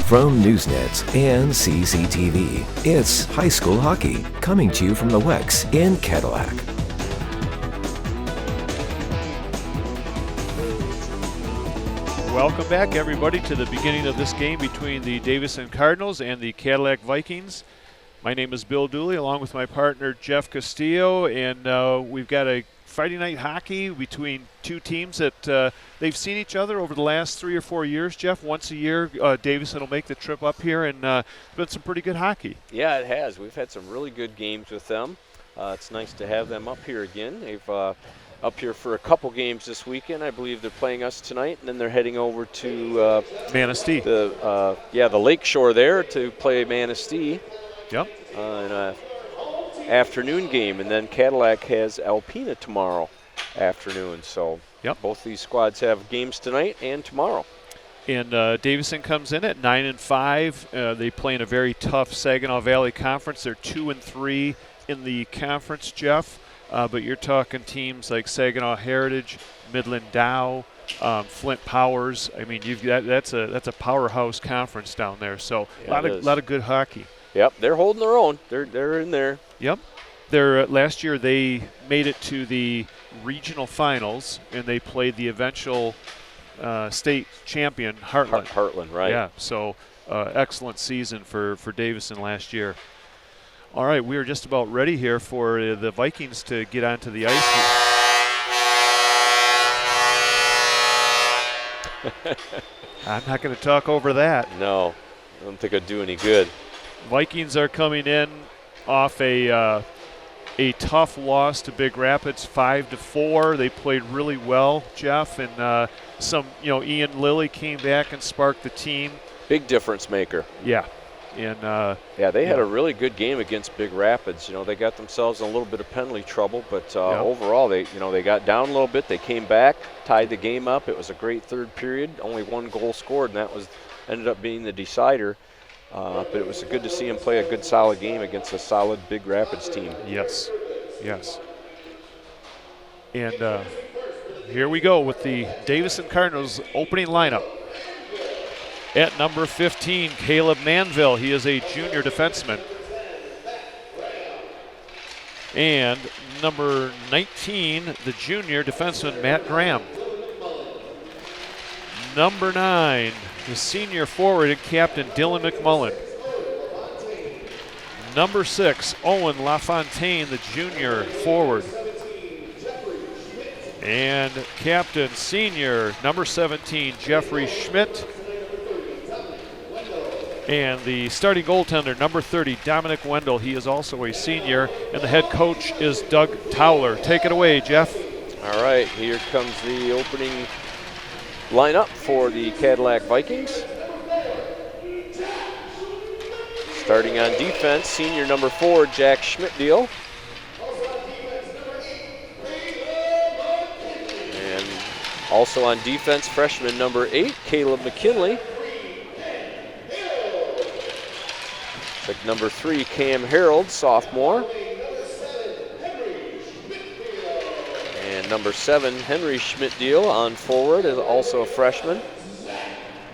From Newsnet and CCTV, it's high school hockey, coming to you from the WEX in Cadillac. Welcome back, everybody, to the beginning of this game between the Davison Cardinals and the Cadillac Vikings. My name is Bill Dooley, along with my partner Jeff Castillo, and we've got a Friday night hockey between two teams that they've seen each other over the last 3 or 4 years. Jeff, once a year, Davison will make the trip up here, and been some pretty good hockey. Yeah, it has. We've had some really good games with them. It's nice to have them up here again. They've up here for a couple games this weekend. I believe they're playing us tonight, and then they're heading over to Manistee. The Lake Shore there to play Manistee. Yep. In a afternoon game, and then Cadillac has Alpena tomorrow afternoon. So yep, both these squads have games tonight and tomorrow. And Davison comes in at 9-5. They play in a very tough Saginaw Valley Conference. They're 2-3 in the conference, Jeff. But you're talking teams like Saginaw Heritage, Midland Dow, Flint Powers. I mean, that's a powerhouse conference down there. So yeah, a lot of good hockey. Yep, they're holding their own. They're in there. Yep. Last year they made it to the regional finals, and they played the eventual state champion, Heartland. Heartland, right. Yeah, so excellent season for Davison last year. All right, we are just about ready here for the Vikings to get onto the ice. I'm not going to talk over that. No, I don't think it'd do any good. Vikings are coming in off a tough loss to Big Rapids, 5-4. They played really well, Jeff, and Ian Lilly came back and sparked the team. Big difference maker. Yeah, and they had a really good game against Big Rapids. You know, they got themselves in a little bit of penalty trouble, but overall they got down a little bit. They came back, tied the game up. It was a great third period. Only one goal scored, and that ended up being the decider. But it was good to see him play a good, solid game against a solid Big Rapids team. Yes. And here we go with the Davison Cardinals opening lineup. At number 15, Caleb Manville. He is a junior defenseman. And number 19, the junior defenseman, Matt Graham. Number 9, the senior forward and captain, Dylan McMullen. Number 6, Owen LaFontaine, the junior forward. And captain, senior, number 17, Jeffrey Schmidt. And the starting goaltender, number 30, Dominic Wendell. He is also a senior. And the head coach is Doug Towler. Take it away, Jeff. All right, here comes the opening lineup for the Cadillac Vikings. Starting on defense, senior number 4, Jack Schmidtdeal. And also on defense, freshman number 8, Caleb McKinley. Like number 3, Cam Harold, sophomore. And number 7, Henry Schmidtdeal on forward, is also a freshman.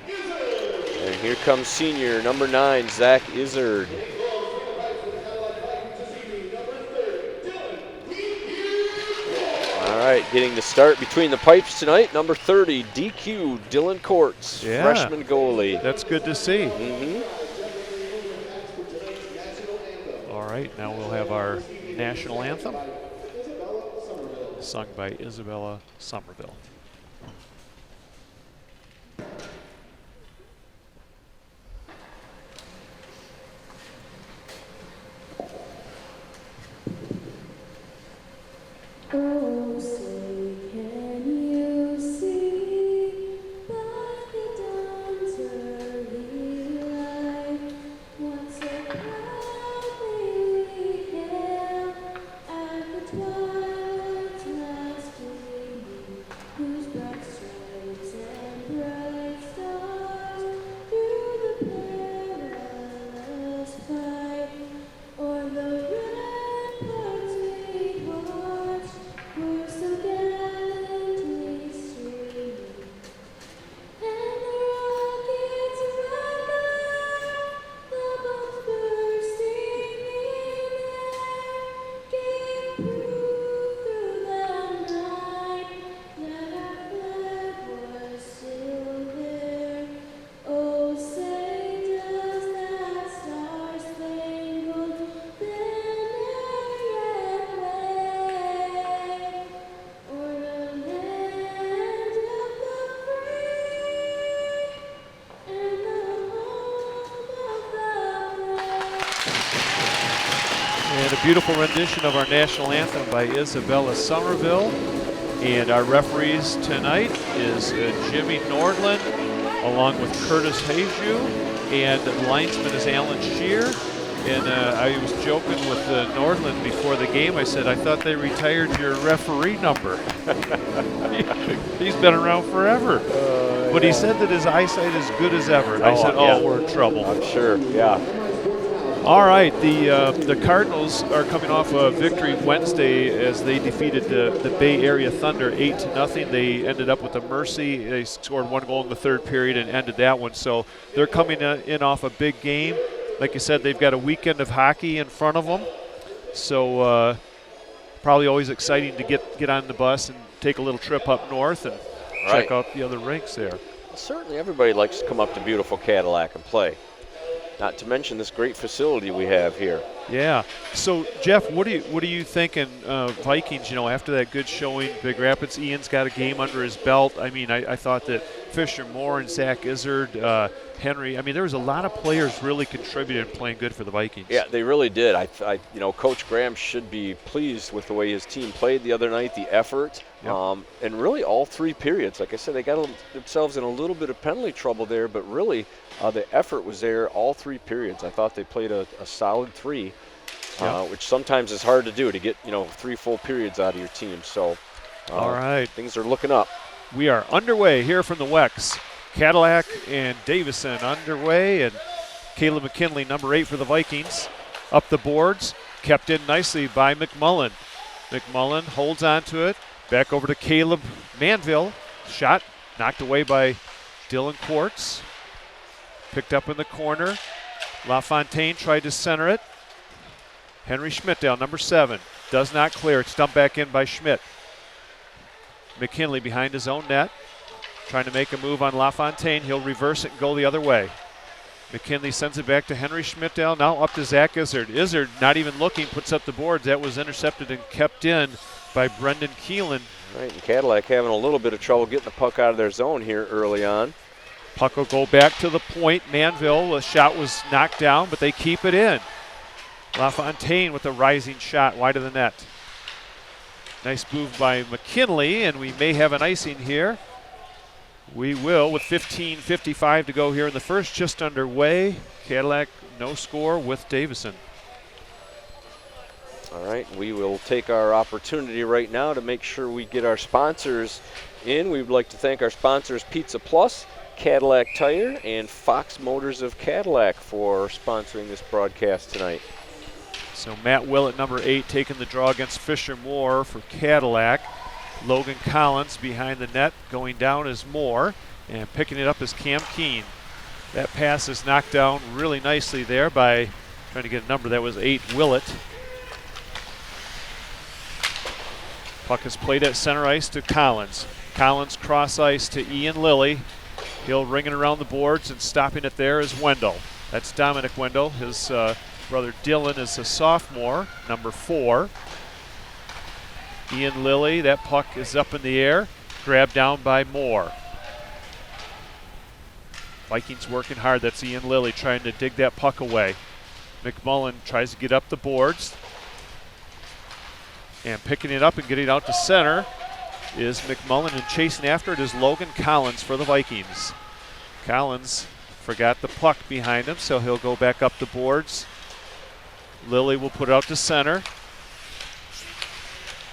And here comes senior number 9, Zach Izzard. All right, getting the start between the pipes tonight, number 30, DQ, Dylan Courts, freshman goalie. That's good to see. Mm-hmm. All right, now we'll have our national anthem sung by Isabella Somerville. Oh, say can you see by the dawn's early light what so proudly we hailed at the twilight's last gleaming? And a beautiful rendition of our national anthem by Isabella Somerville. And our referees tonight is Jimmy Nordland, along with Curtis Hayju, and the linesman is Alan Shear. And I was joking with Nordland before the game. I said, I thought they retired your referee number. He's been around forever. But he said that his eyesight is good as ever. I said, we're in trouble. I'm sure, yeah. All right, the Cardinals are coming off a victory Wednesday as they defeated the Bay Area Thunder 8-0. They ended up with a mercy. They scored 1 goal in the third period and ended that one. So they're coming in off a big game. Like you said, they've got a weekend of hockey in front of them. So probably always exciting to get on the bus and take a little trip up north and check out the other rinks there. Certainly everybody likes to come up to beautiful Cadillac and play. Not to mention this great facility we have here. Yeah. So Jeff, what are you thinking, Vikings? You know, after that good showing, Big Rapids, Ian's got a game under his belt. I mean, I thought that Fisher Moore and Zach Izzard, Henry. I mean, there was a lot of players really contributing and playing good for the Vikings. Yeah, they really did. Coach Graham should be pleased with the way his team played the other night, the effort, and really all 3 periods. Like I said, they got themselves in a little bit of penalty trouble there, but really the effort was there all 3 periods. I thought they played a solid 3, which sometimes is hard to do, to get 3 full periods out of your team. So, all right, things are looking up. We are underway here from the Wex. Cadillac and Davison underway, and Caleb McKinley, number 8 for the Vikings, up the boards, kept in nicely by McMullen. McMullen holds on to it, back over to Caleb Manville. Shot knocked away by Dylan Quartz. Picked up in the corner. LaFontaine tried to center it. Henry Schmidtdale, number 7, does not clear. It's dumped back in by Schmidt. McKinley behind his own net, trying to make a move on LaFontaine. He'll reverse it and go the other way. McKinley sends it back to Henry Schmidtdale. Now up to Zach Izzard. Izzard, not even looking, puts up the boards. That was intercepted and kept in by Brendan Keelan. Right, and Cadillac having a little bit of trouble getting the puck out of their zone here early on. Puck will go back to the point. Manville, the shot was knocked down, but they keep it in. LaFontaine with a rising shot wide of the net. Nice move by McKinley, and we may have an icing here. We will, with 15:55 to go here in the first, just underway. Cadillac, no score with Davison. All right, we will take our opportunity right now to make sure we get our sponsors in. We would like to thank our sponsors, Pizza Plus, Cadillac Tire, and Fox Motors of Cadillac for sponsoring this broadcast tonight. So Matt Willett, number 8, taking the draw against Fisher Moore for Cadillac. Logan Collins behind the net, going down is Moore, and picking it up is Cam Keene. That pass is knocked down really nicely there by, trying to get a number, that was 8, Willett. Puck is played at center ice to Collins. Collins cross ice to Ian Lilly. He'll ring it around the boards, and stopping it there is Wendell. That's Dominic Wendell. His brother Dylan is a sophomore, number 4. Ian Lilly, that puck is up in the air, grabbed down by Moore. Vikings working hard. That's Ian Lilly trying to dig that puck away. McMullen tries to get up the boards. And picking it up and getting it out to center is McMullen, and chasing after it is Logan Collins for the Vikings. Collins forgot the puck behind him, so he'll go back up the boards. Lilly will put it out to center.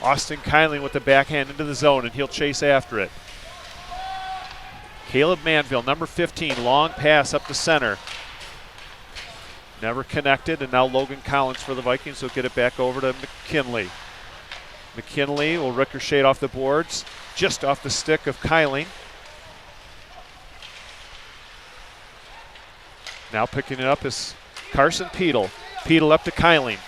Austin Kyling with the backhand into the zone, and he'll chase after it. Caleb Manville, number 15, long pass up to center. Never connected, and now Logan Collins for the Vikings will get it back over to McKinley. McKinley will ricochet off the boards, just off the stick of Kyling. Now picking it up is Carson Peedle. Peedle up to Kyling.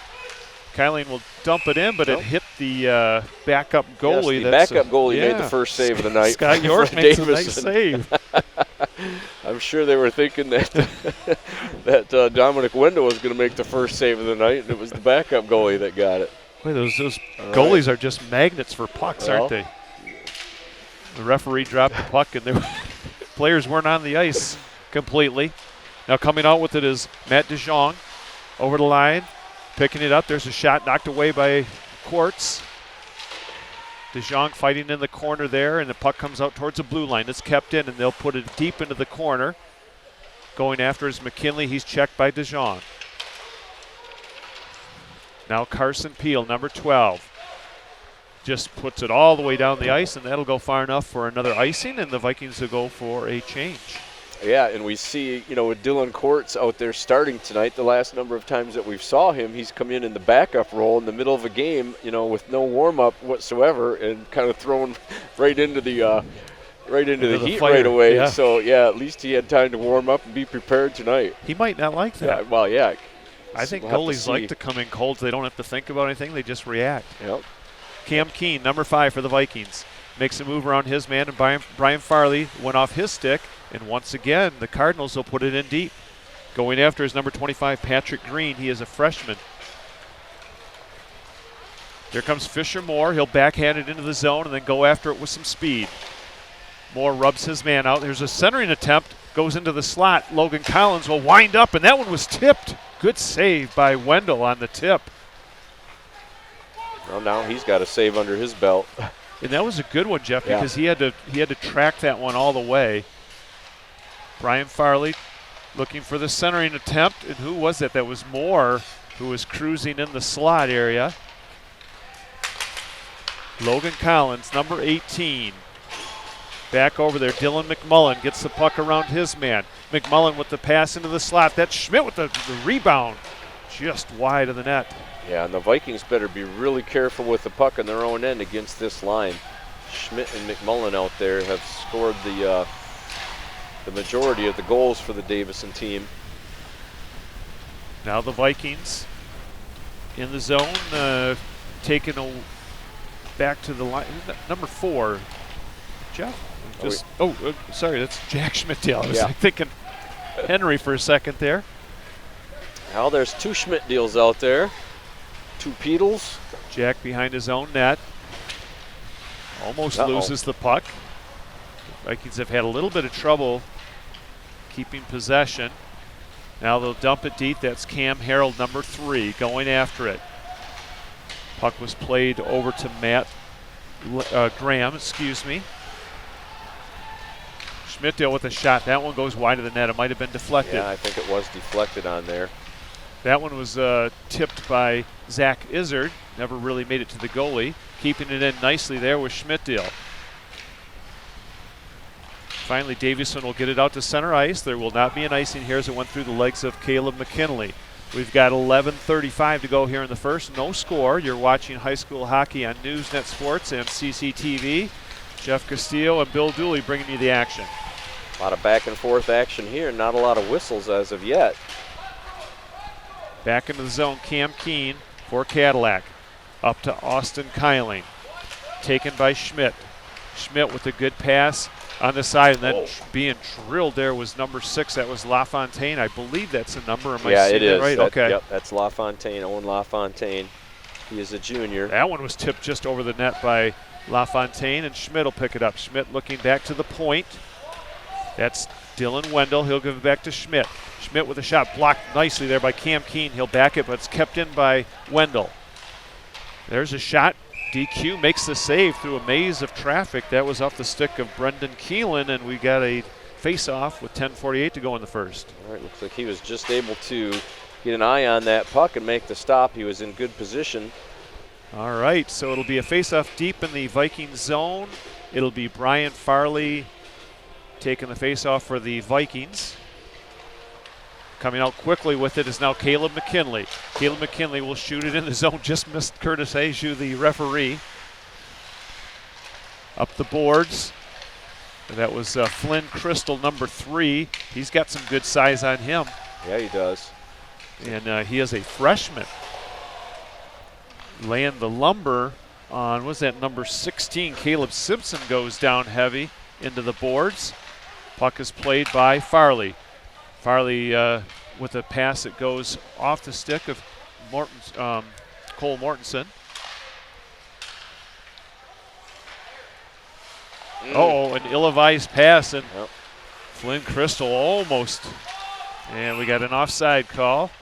Kyling will dump it in, but it hit the backup goalie. Yes, the backup goalie made the first save of the night. Scott York makes a nice save. I'm sure they were thinking that that Dominic Wendell was going to make the first save of the night, and it was the backup goalie that got it. Boy, those goalies are just magnets for pucks, aren't they? The referee dropped the puck, and the players weren't on the ice completely. Now coming out with it is Matt DeJong over the line. Picking it up. There's a shot knocked away by Quartz. DeJong fighting in the corner there, and the puck comes out towards the blue line. It's kept in, and they'll put it deep into the corner. Going after is McKinley. He's checked by DeJong. Now Carson Peel, number 12. Just puts it all the way down the ice, and that'll go far enough for another icing, and the Vikings will go for a change. Yeah, and we see, with Dylan Quartz out there starting tonight, the last number of times that we've saw him, he's come in the backup role in the middle of a game, with no warm-up whatsoever, and kind of thrown right into the heat fire. right away. Yeah. So, yeah, at least he had time to warm up and be prepared tonight. He might not like that. Yeah, well, yeah. I think We'll have to goalies see. like to come in cold so they don't have to think about anything. They just react. Yep. Cam Keene, number 5 for the Vikings. Makes a move around his man, and Brian Farley went off his stick. And once again, the Cardinals will put it in deep. Going after is number 25, Patrick Green. He is a freshman. Here comes Fisher Moore. He'll backhand it into the zone and then go after it with some speed. Moore rubs his man out. There's a centering attempt. Goes into the slot. Logan Collins will wind up, and that one was tipped. Good save by Wendell on the tip. Well, now he's got a save under his belt. And that was a good one, Jeff, Yeah. because he had to track that one all the way. Brian Farley looking for the centering attempt, and who was it? That was Moore, who was cruising in the slot area. Logan Collins, number 18. Back over there, Dylan McMullen gets the puck around his man. McMullen with the pass into the slot. That's Schmidt with the rebound, just wide of the net. Yeah, and the Vikings better be really careful with the puck on their own end against this line. Schmidt and McMullen out there have scored the majority of the goals for the Davison team. Now the Vikings in the zone, taking back to the line. Number 4, Jeff. Sorry, that's Jack Schmidtdale. I was thinking Henry for a second there. Now there's 2 Schmidt deals out there. 2 Pedals. Jack behind his own net. Almost loses the puck. Vikings have had a little bit of trouble keeping possession. Now they'll dump it deep. That's Cam Harold, number 3, going after it. Puck was played over to Matt Graham, Schmidtdale with a shot. That one goes wide of the net. It might have been deflected. Yeah, I think it was deflected on there. That one was tipped by Zach Izzard. Never really made it to the goalie. Keeping it in nicely there with Schmidtdale. Finally, Davison will get it out to center ice. There will not be an icing here as it went through the legs of Caleb McKinley. We've got 11:35 to go here in the first. No score. You're watching high school hockey on Newsnet Sports and CCTV. Jeff Castillo and Bill Dooley bringing you the action. A lot of back and forth action here. Not a lot of whistles as of yet. Back into the zone, Cam Keene for Cadillac. Up to Austin Kyling. Taken by Schmidt. Schmidt with a good pass on the side, and then being drilled there was number 6. That was LaFontaine. I believe that's the number. Am I seeing that right? Okay. Yep, that's LaFontaine, Owen LaFontaine. He is a junior. That one was tipped just over the net by LaFontaine, and Schmidt will pick it up. Schmidt looking back to the point. That's Dylan Wendell. He'll give it back to Schmidt. Schmidt with a shot blocked nicely there by Cam Keene. He'll back it, but it's kept in by Wendell. There's a shot. DQ makes the save through a maze of traffic. That was off the stick of Brendan Keelan, and we got a face-off with 10:48 to go in the first. All right, looks like he was just able to get an eye on that puck and make the stop. He was in good position. All right, so it'll be a face-off deep in the Viking zone. It'll be Brian Farley taking the face-off for the Vikings. Coming out quickly with it is now Caleb McKinley. Caleb McKinley will shoot it in the zone. Just missed Curtis Aju, the referee. Up the boards. And that was Flynn Crystal, number 3. He's got some good size on him. Yeah, he does. And he is a freshman. Laying the lumber on, was that number 16? Caleb Simpson goes down heavy into the boards. Puck is played by Farley. Farley with a pass that goes off the stick of Cole Mortensen. Oh, an ill-advised pass, and Flynn Crystal almost. And we got an offside call.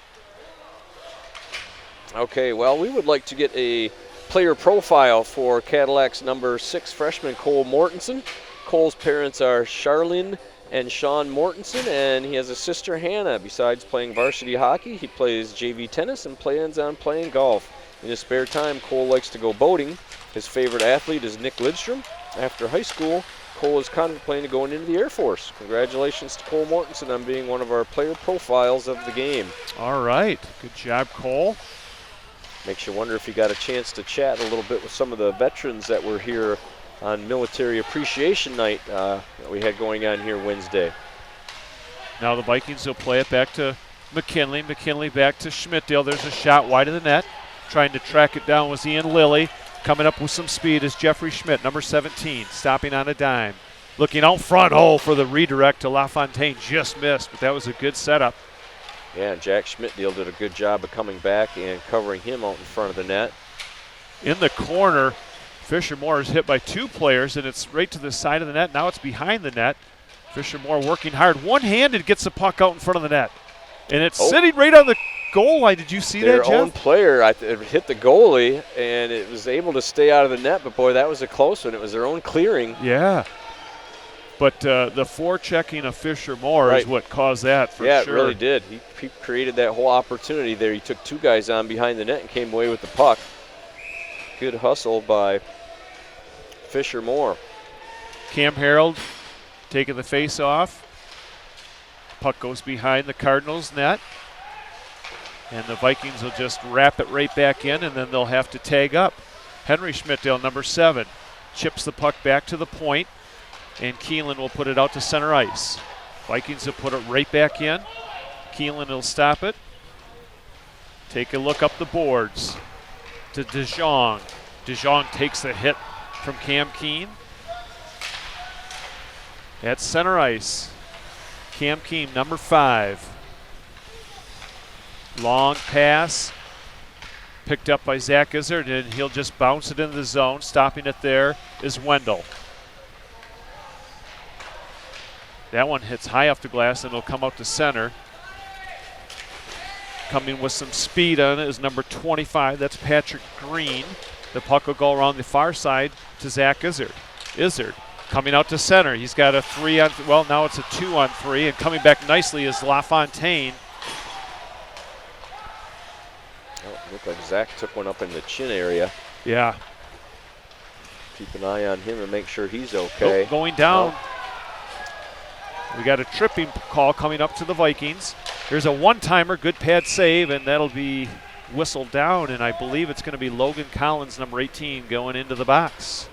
Okay, well, we would like to get a player profile for Cadillac's number 6 freshman Cole Mortensen. Cole's parents are Charlene and Sean Mortensen, and he has a sister, Hannah. Besides playing varsity hockey, he plays JV tennis and plans on playing golf. In his spare time, Cole likes to go boating. His favorite athlete is Nick Lidstrom. After high school, Cole is contemplating going into the Air Force. Congratulations to Cole Mortensen on being one of our player profiles of the game. All right. Good job, Cole. Makes you wonder if you got a chance to chat a little bit with some of the veterans that were here on Military Appreciation Night that we had going on here Wednesday. Now the Vikings will play it back to McKinley. McKinley back to Schmidtdale. There's a shot wide of the net. Trying to track it down was Ian Lilly. Coming up with some speed is Jeffrey Schmidt, number 17, stopping on a dime. Looking out front, for the redirect to LaFontaine. Just missed, but that was a good setup. Yeah, and Jack Schmidtdale did a good job of coming back and covering him out in front of the net. In the corner, Fisher Moore is hit by 2 players, and it's right to the side of the net. Now it's behind the net. Fisher Moore working hard. One-handed gets the puck out in front of the net. And it's sitting right on the goal line. Did you see that, Jeff? Their own player it hit the goalie, and it was able to stay out of the net. But, boy, that was a close one. It was their own clearing. Yeah. But the forechecking of Fisher Moore is what caused that for sure. Yeah, it really did. He created that whole opportunity there. He took 2 guys on behind the net and came away with the puck. Good hustle by Fisher Moore. Cam Harold taking the face off. Puck goes behind the Cardinals net. And the Vikings will just wrap it right back in, and then they'll have to tag up. Henry Schmidtdale, number 7, chips the puck back to the point, and Keelan will put it out to center ice. Vikings will put it right back in. Keelan will stop it. Take a look up the boards to DeJong. DeJong takes the hit from Cam Keene. At center ice, Cam Keene, number 5. Long pass, picked up by Zach Izzard, and he'll just bounce it into the zone. Stopping it there is Wendell. That one hits high off the glass, and it'll come out to center. Coming with some speed on it is number 25. That's Patrick Green. The puck will go around the far side to Zach Izzard. Izzard coming out to center. He's got a 3-on, well, now it's a 2-on-3, and coming back nicely is LaFontaine. Looked like Zach took one up in the chin area. Yeah. Keep an eye on him and make sure he's okay. Going down. We got a tripping call coming up to the Vikings. There's a one-timer, good pad save, and that'll be whistled down, and I believe it's going to be Logan Collins, number 18, going into the box.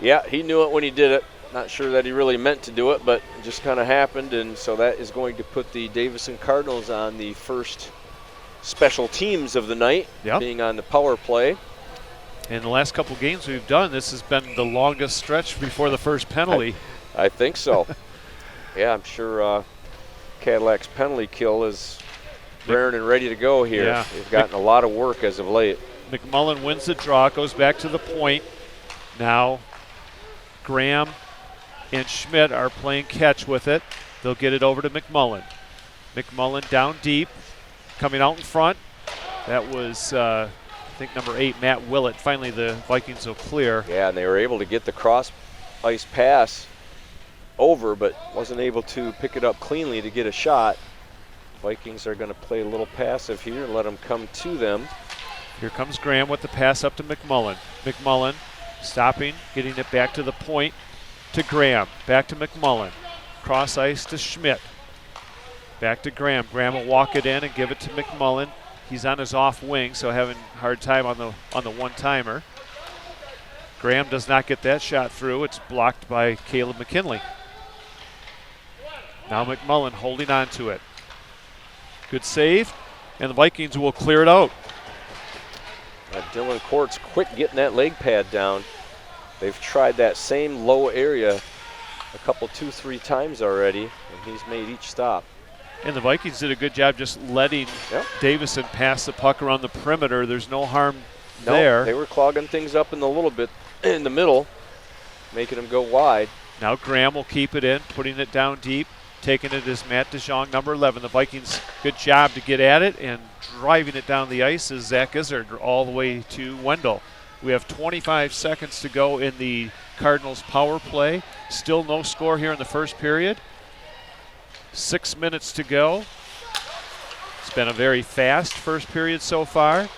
Yeah, he knew it when he did it. Not sure that he really meant to do it, but it just kind of happened, and so that is going to put the Davison Cardinals on the first special teams of the night, being on the power play. In the last couple games we've done, this has been the longest stretch before the first penalty. I think so. Yeah, I'm sure Cadillac's penalty kill is raring and ready to go here. Yeah. They've gotten a lot of work as of late. McMullen wins the draw, goes back to the point. Now Graham and Schmidt are playing catch with it. They'll get it over to McMullen. McMullen down deep, coming out in front. That was, I think, number 8, Matt Willett. Finally, the Vikings will clear. Yeah, and they were able to get the cross-ice pass over, but wasn't able to pick it up cleanly to get a shot. Vikings are going to play a little passive here and let them come to them. Here comes Graham with the pass up to McMullen. McMullen stopping, getting it back to the point to Graham. Back to McMullen. Cross ice to Schmidt. Back to Graham. Graham will walk it in and give it to McMullen. He's on his off wing, so having a hard time on the one-timer. Graham does not get that shot through. It's blocked by Caleb McKinley. Now McMullen holding on to it. Good save, and the Vikings will clear it out. Dylan Court's quick getting that leg pad down. They've tried that same low area a couple, 2-3 times already, and he's made each stop. And the Vikings did a good job just letting Davison pass the puck around the perimeter. There's no harm there. They were clogging things up in the little bit in the middle, making them go wide. Now Graham will keep it in, putting it down deep. Taking it is Matt DeJong, number 11. The Vikings, good job to get at it and driving it down the ice is Zach Izzard all the way to Wendell. We have 25 seconds to go in the Cardinals power play. Still no score here in the first period. 6 minutes to go. It's been a very fast first period so far.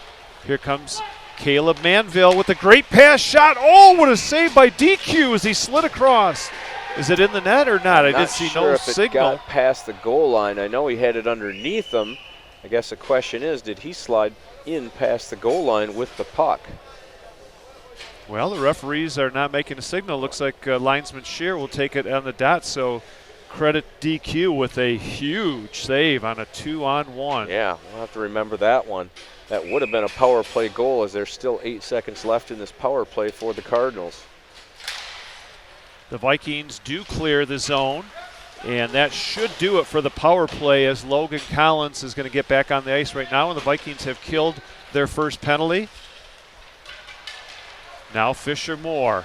Here comes Caleb Manville with a great pass shot. Oh, what a save by DQ as he slid across. Is it in the net or not? I did see no signal. It got past the goal line. I know he had it underneath him. I guess the question is, did he slide in past the goal line with the puck? Well, the referees are not making a signal. Looks like linesman Shear will take it on the dot, so credit DQ with a huge save on a 2-on-1. Yeah, we'll have to remember that one. That would have been a power play goal as there's still 8 seconds left in this power play for the Cardinals. The Vikings do clear the zone, and that should do it for the power play as Logan Collins is going to get back on the ice right now, and the Vikings have killed their first penalty. Now Fisher Moore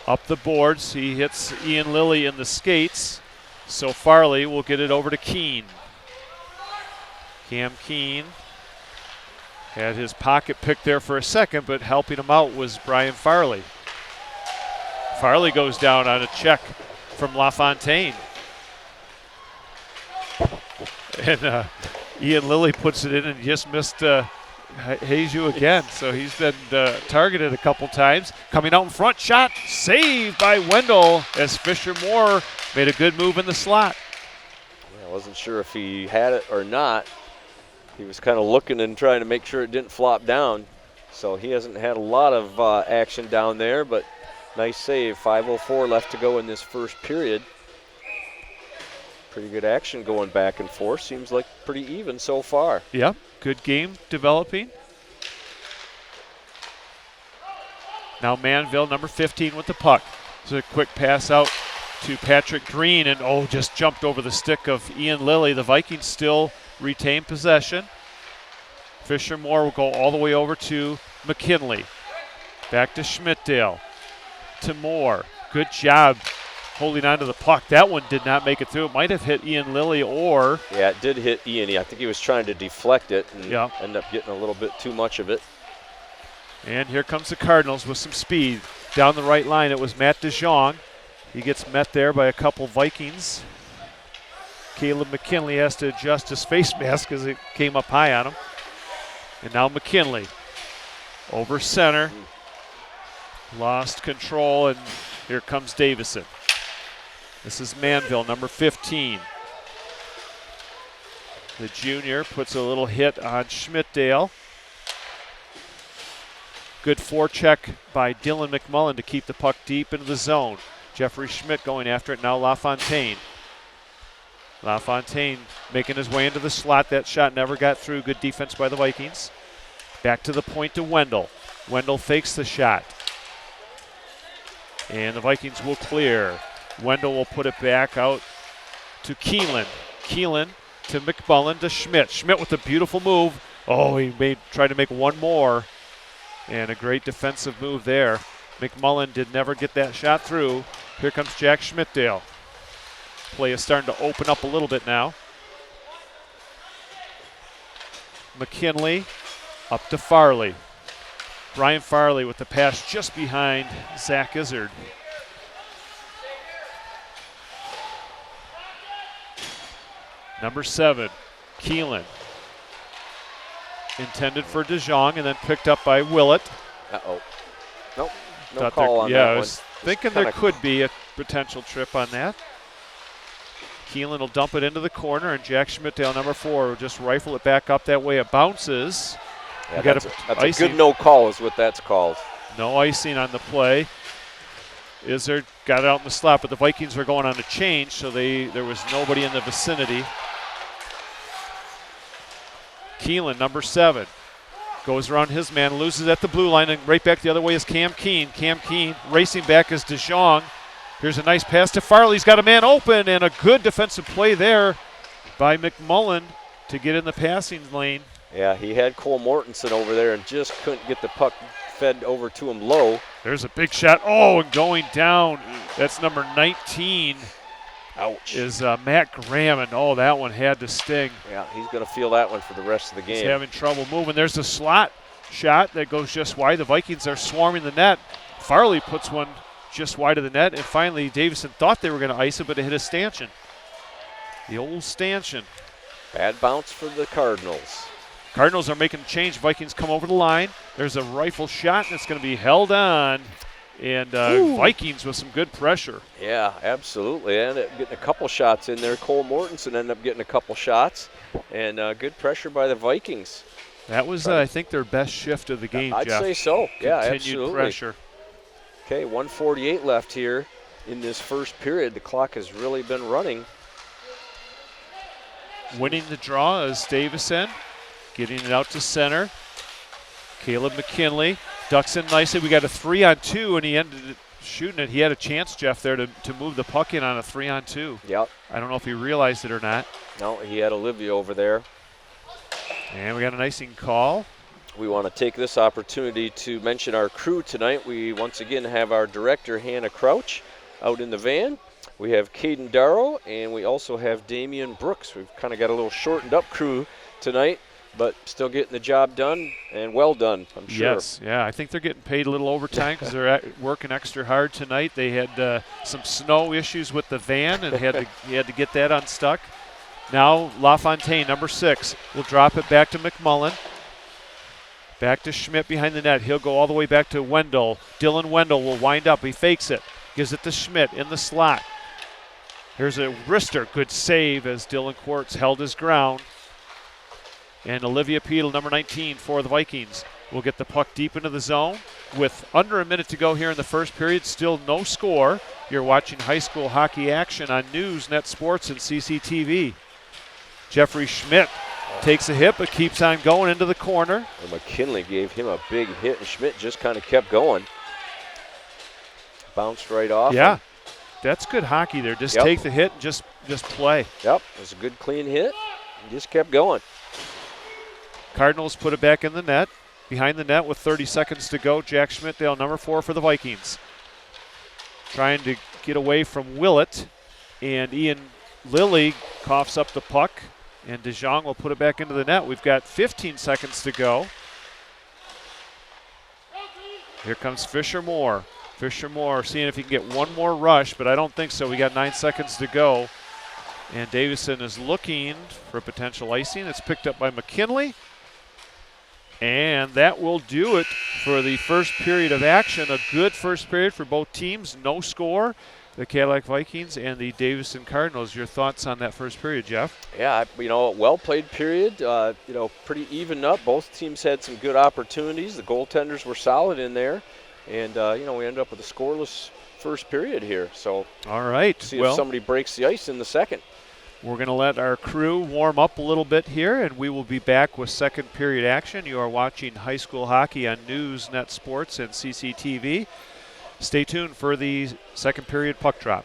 up the boards. He hits Ian Lilly in the skates, so Farley will get it over to Keene. Cam Keene had his pocket picked there for a second, but helping him out was Brian Farley. Farley goes down on a check from LaFontaine. And Ian Lilly puts it in and just missed Hazu again. So he's been targeted a couple times. Coming out in front, shot, saved by Wendell as Fisher Moore made a good move in the slot. Yeah, I wasn't sure if he had it or not. He was kind of looking and trying to make sure it didn't flop down. So he hasn't had a lot of action down there, but nice save. 5:04 left to go in this first period. Pretty good action going back and forth. Seems like pretty even so far. Yep, good game developing. Now Manville, number 15 with the puck. It's a quick pass out to Patrick Green, and just jumped over the stick of Ian Lilly. The Vikings still retain possession. Fisher Moore will go all the way over to McKinley. Back to Schmidtdale. To Moore. Good job holding on to the puck. That one did not make it through. It might have hit Ian Lilly or... Yeah, it did hit Ian. I think he was trying to deflect it and yeah, ended up getting a little bit too much of it. And here comes the Cardinals with some speed. Down the right line, it was Matt DeJong. He gets met there by a couple Vikings. Caleb McKinley has to adjust his face mask because it came up high on him. And now McKinley over center. Lost control, and here comes Davison. This is Manville, number 15. The junior puts a little hit on Schmidtdale. Good forecheck by Dylan McMullen to keep the puck deep into the zone. Jeffrey Schmidt going after it, now LaFontaine. LaFontaine making his way into the slot. That shot never got through. Good defense by the Vikings. Back to the point to Wendell. Wendell fakes the shot. And the Vikings will clear. Wendell will put it back out to Keelan. Keelan to McMullen to Schmidt. Schmidt with a beautiful move. He tried to make one more. And a great defensive move there. McMullen did never get that shot through. Here comes Jack Schmidtdale. Play is starting to open up a little bit now. McKinley up to Farley. Brian Farley with the pass just behind Zach Izzard. Number 7, Keelan. Intended for DeJong and then picked up by Willett. Uh-oh. Nope, no call on that one. I was thinking there could be a potential trip on that. Keelan will dump it into the corner, and Jack Schmidtdale, number 4, will just rifle it back up that way. It bounces. Yeah, that's a good no call is what that's called. No icing on the play. Izzard got it out in the slot, but the Vikings were going on a change, so there was nobody in the vicinity. Keelan, number 7, goes around his man, loses at the blue line, and right back the other way is Cam Keene. Cam Keene racing back is DeJong. Here's a nice pass to Farley. He's got a man open, and a good defensive play there by McMullen to get in the passing lane. Yeah, he had Cole Mortensen over there and just couldn't get the puck fed over to him low. There's a big shot. And going down. That's number 19, Ouch. is Matt Graham, and oh, that one had to sting. Yeah, he's going to feel that one for the rest of the game. He's having trouble moving. There's a slot shot that goes just wide. The Vikings are swarming the net. Farley puts one just wide of the net, and finally Davison thought they were going to ice it, but it hit a stanchion. The old stanchion. Bad bounce for the Cardinals. Cardinals are making a change. Vikings come over the line. There's a rifle shot, and it's going to be held on. And Vikings with some good pressure. Yeah, absolutely. And getting a couple shots in there. Cole Mortensen ended up getting a couple shots. And good pressure by the Vikings. That was, I think, their best shift of the game, I'd Jeff. say so. Yeah, Continued absolutely. pressure. Okay, 1:48 left here in this first period. The clock has really been running. Winning the draw is Davison. Getting it out to center. Caleb McKinley ducks in nicely. We got a 3-on-2, and he ended it shooting it. He had a chance, Jeff, there to move the puck in on a 3-on-2. Yep. I don't know if he realized it or not. No, he had Olivia over there. And we got an icing call. We want to take this opportunity to mention our crew tonight. We once again have our director, Hannah Crouch, out in the van. We have Caden Darrow, and we also have Damian Brooks. We've kind of got a little shortened up crew tonight, but still getting the job done, and well done, I'm sure. Yes, yeah, I think they're getting paid a little overtime because they're working extra hard tonight. They had some snow issues with the van, and he had to get that unstuck. Now LaFontaine, number 6, will drop it back to McMullen. Back to Schmidt behind the net. He'll go all the way back to Wendell. Dylan Wendell will wind up. He fakes it. Gives it to Schmidt in the slot. Here's a wrister. Good save as Dylan Quartz held his ground. And Olivia Peedle, number 19 for the Vikings, will get the puck deep into the zone. With under a minute to go here in the first period, still no score. You're watching high school hockey action on News, Net Sports, and CCTV. Jeffrey Schmidt takes a hit but keeps on going into the corner. And McKinley gave him a big hit, and Schmidt just kind of kept going. Bounced right off. Yeah, that's good hockey there. Just take the hit and just play. Yep, it was a good clean hit. He just kept going. Cardinals put it back in the net. Behind the net with 30 seconds to go, Jack Schmidtdale, number 4 for the Vikings. Trying to get away from Willett, and Ian Lilly coughs up the puck, and DeJong will put it back into the net. We've got 15 seconds to go. Here comes Fisher Moore. Fisher Moore seeing if he can get one more rush, but I don't think so. We got 9 seconds to go. And Davison is looking for potential icing. It's picked up by McKinley. And that will do it for the first period of action. A good first period for both teams. No score. The Cadillac Vikings and the Davison Cardinals. Your thoughts on that first period, Jeff? Yeah, well played period. Pretty even up. Both teams had some good opportunities. The goaltenders were solid in there. And, we ended up with a scoreless first period here. So, all right. See if somebody breaks the ice in the second. We're going to let our crew warm up a little bit here, and we will be back with second period action. You are watching high school hockey on News, Net Sports, and CCTV. Stay tuned for the second period puck drop.